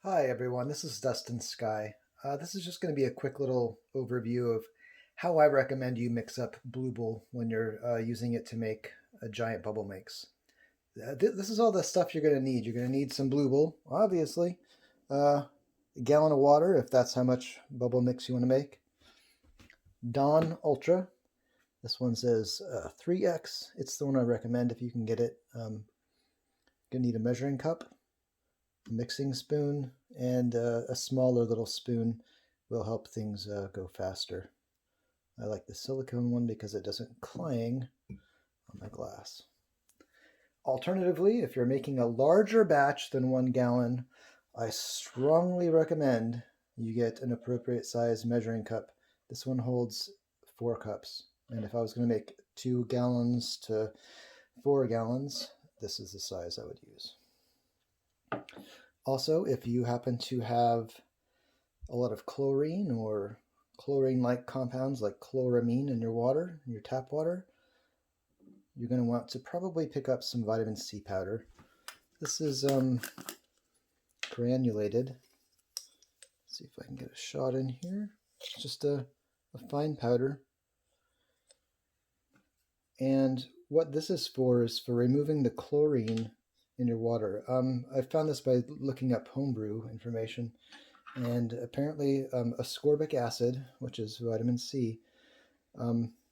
Hi everyone, this is Dustin Sky. This is just going to be a quick little overview of how I recommend you mix up Blooble when you're using it to make a giant bubble mix. This is all the stuff you're going to need. You're going to need some Blooble, obviously, a gallon of water if that's how much bubble mix you want to make. Dawn Ultra. This one says 3x. It's the one I recommend if you can get it. You're going to need a measuring cup, a mixing spoon, and a smaller little spoon will help things go faster. I like the silicone one because it doesn't clang on my glass. Alternatively, if you're making a larger batch than 1 gallon, I strongly recommend you get an appropriate size measuring cup. This one holds 4 cups. And if I was going to make 2 gallons to 4 gallons, this is the size I would use. Also, if you happen to have a lot of chlorine or chlorine-like compounds like chloramine in your water, in your tap water, you're going to want to probably pick up some vitamin C powder. This is granulated. Let's see if I can get a shot in here. It's just a fine powder. And what this is for removing the chlorine in your water. I found this by looking up homebrew information. And apparently ascorbic acid, which is vitamin C,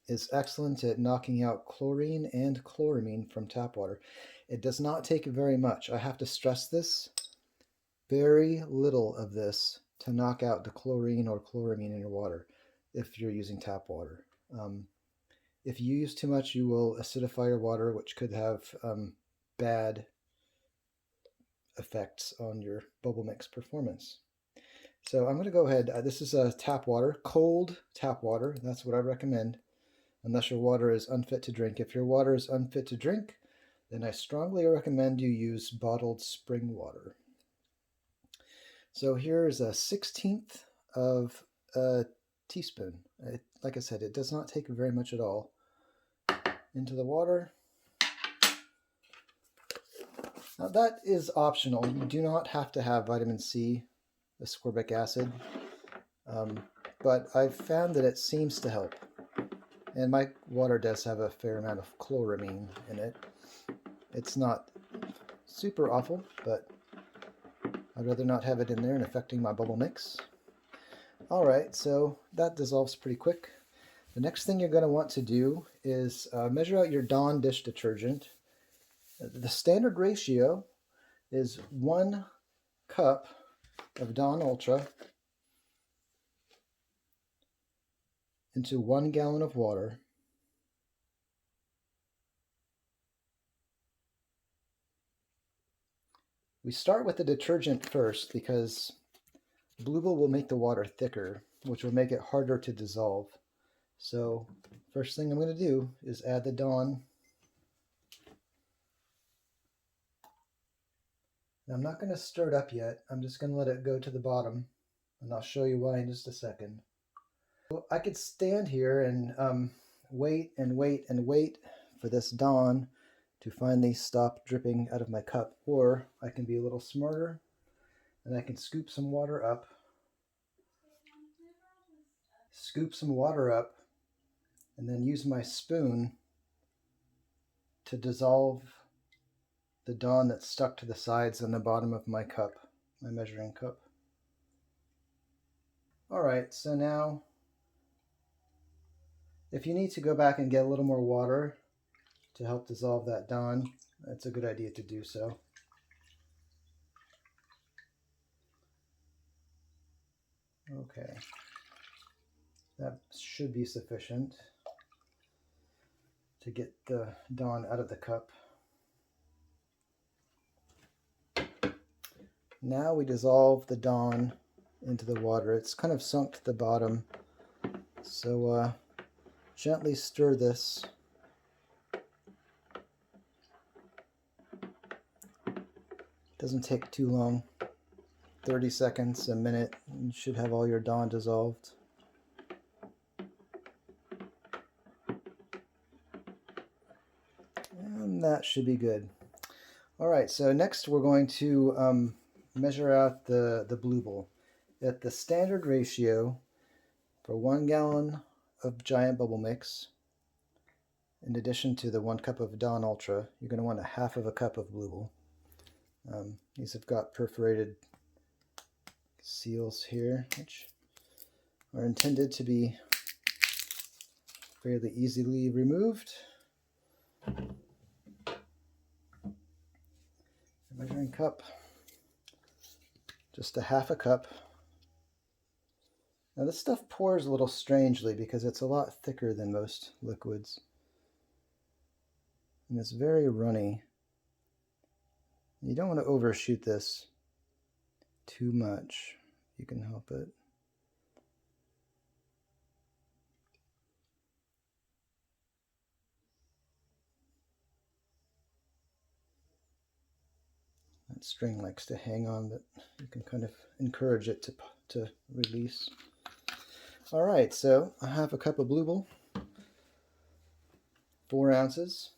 is excellent at knocking out chlorine and chloramine from tap water. It does not take very much. I have to stress this. Very little of this to knock out the chlorine or chloramine in your water if you're using tap water. If you use too much, you will acidify your water, which could have bad effects on your bubble mix performance. So I'm going to go ahead. This is tap water, cold tap water. That's what I recommend, unless your water is unfit to drink. If your water is unfit to drink, then I strongly recommend you use bottled spring water. So here is a 1/16 of a teaspoon. Like I said, it does not take very much at all. Into the water. Now that is optional. You do not have to have vitamin C, ascorbic acid, but I've found that it seems to help. And my water does have a fair amount of chloramine in it. It's not super awful, but I'd rather not have it in there and affecting my bubble mix. All right, so that dissolves pretty quick. The next thing you're going to want to do is measure out your Dawn dish detergent. The standard ratio is 1 cup of Dawn Ultra into 1 gallon of water. We start with the detergent first because Blueball will make the water thicker, which will make it harder to dissolve. So first thing I'm going to do is add the Dawn. Now, I'm not going to stir it up yet. I'm just going to let it go to the bottom, and I'll show you why in just a second. So I could stand here and wait and wait and wait for this Dawn to finally stop dripping out of my cup, or I can be a little smarter and I can scoop some water up. Scoop some water up and then use my spoon to dissolve the Dawn that's stuck to the sides and the bottom of my cup, my measuring cup. All right, so now if you need to go back and get a little more water to help dissolve that Dawn, it's a good idea to do so. Okay, that should be sufficient to get the Dawn out of the cup. Now we dissolve the Dawn into the water. It's kind of sunk to the bottom, so gently stir this. Doesn't take too long, 30 seconds, a minute. You should have all your Dawn dissolved. And that should be good. All right, so next we're going to measure out the Blueball. At the standard ratio for 1 gallon of giant bubble mix, in addition to the 1 cup of Dawn Ultra, you're going to want a half of a cup of Blueball. These have got perforated seals here, which are intended to be fairly easily removed. Measuring cup, just a half a cup. Now this stuff pours a little strangely because it's a lot thicker than most liquids. And it's very runny. You don't want to overshoot this too much. You can help it. That string likes to hang on, but you can kind of encourage it to release. All right, so I have a cup of Blueball, 4 ounces.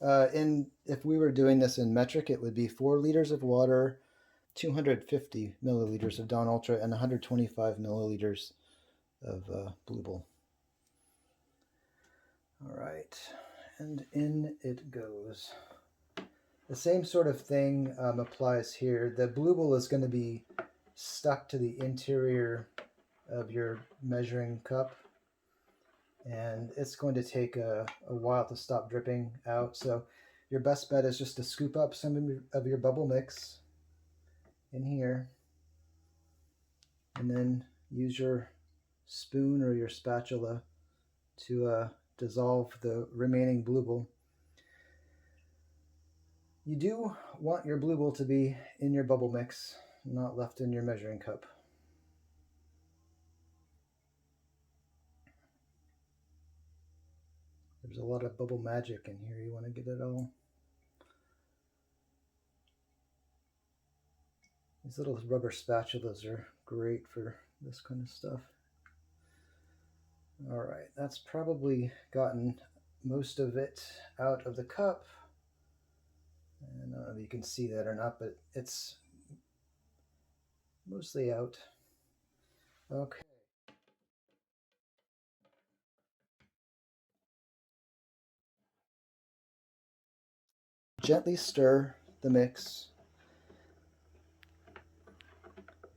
If we were doing this in metric, it would be 4 liters of water, 250 milliliters of Dawn Ultra, and 125 milliliters of Blueball. All right, and in it goes. The same sort of thing applies here. The Blueball is going to be stuck to the interior of your measuring cup, and it's going to take a while to stop dripping out. So your best bet is just to scoop up some of your bubble mix in here, and then use your spoon or your spatula to dissolve the remaining Blueball. You do want your Blueball to be in your bubble mix, not left in your measuring cup. There's a lot of bubble magic in here. You want to get it all. These little rubber spatulas are great for this kind of stuff. All right, that's probably gotten most of it out of the cup. And I don't know if you can see that or not, but it's mostly out. Okay. Gently stir the mix.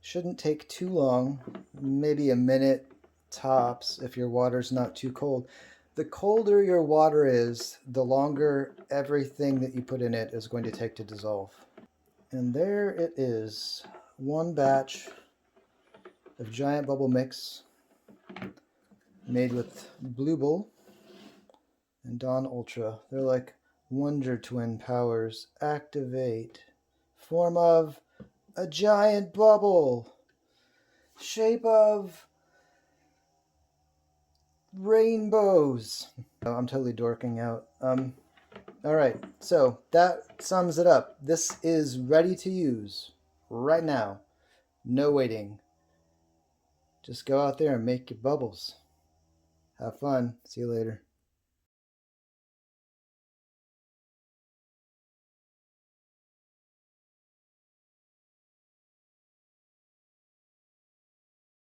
Shouldn't take too long, maybe a minute tops if your water's not too cold. The colder your water is, the longer everything that you put in it is going to take to dissolve. And there it is, 1 batch of giant bubble mix made with Blueball and Dawn Ultra. They're like Wonder Twin powers. Activate. Form of a giant bubble. Shape of rainbows. Oh, I'm totally dorking out. All right, so that sums it up. This is ready to use right now. No waiting. Just go out there and make your bubbles. Have fun. See you later.